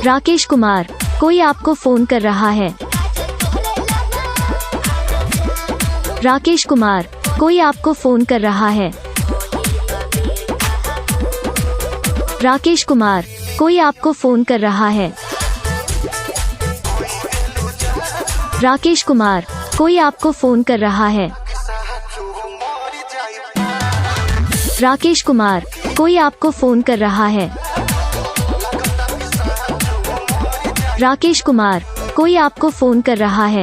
राकेश कुमार, कोई आपको फोन कर रहा है। राकेश कुमार, कोई आपको फोन कर रहा है। राकेश कुमार, कोई आपको फोन कर रहा है। राकेश कुमार, कोई आपको फोन कर रहा है। राकेश कुमार, कोई आपको फोन कर रहा है। राकेश कुमार, कोई आपको फोन कर रहा है।